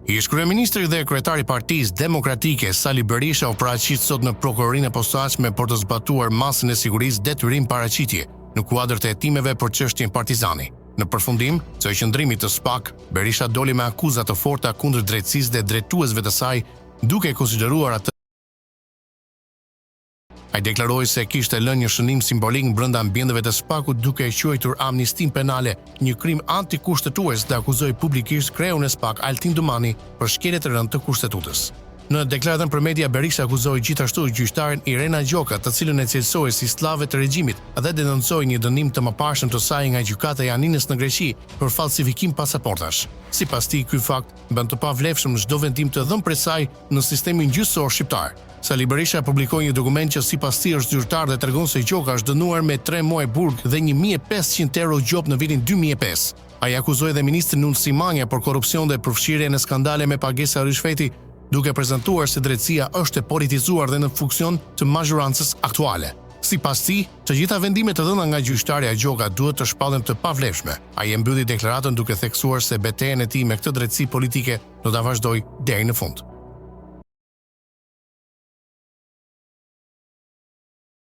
Ish kryeministri dhe kryetari i Partisë Demokratike Sali Berisha u paraqit sot në prokurorinë e posaçme për të zbatuar masën e sigurisë detyrim paraqitje në kuadër të hetimeve për çështjen Partizani. Në përfundim të qëndrimit të SPAK, Berisha doli me akuza të forta kundër drejtësisë dhe drejtuesve të saj, duke konsideruar atë. Ai deklaroi se kishte lënë një shënim simbolik brenda ambienteve të SPAK-ut duke e quajtur amnistin penale një krim antikushtetues dhe akuzoi publikisht kreun e SPAK Altin Dumani për shkelje të rëndë të kushtetutës. Në deklaratën për media, Berisha akuzoi gjithashtu gjyqtaren Irena Gjoka, të cilën e cilësoi si slave të regjimit dhe denoncoi një dënim të mëparshëm të saj nga gjykata e Aninës në Greqi për falsifikim pasaportash. Sipas tij, ky fakt bën të pavlefshëm çdo vendim të dhënë prej saj në sistemin gjyqësor shqiptar. Sali Berisha publikoi një dokument që sipas tij është zyrtar dhe tregon se Gjoka është dënuar me 3 muaj burg dhe 1500 euro gjop në vitin 2005. Ai akuzoi edhe ministrin Nund Simanja për korrupsion dhe përfshirje në skandale me pagesa rishfeti, duke prezantuar se drejtësia është e politizuar dhe në funksion të mazhorancës aktuale. Sipas tij, të gjitha vendimet të dhëna nga gjyqtarja Gjoka duhet të shpallen të pavlefshme. Ai e mbylli deklaratën duke theksuar se betejën e tij me këtë drejtësi politike do ta vazhdojë deri në fund.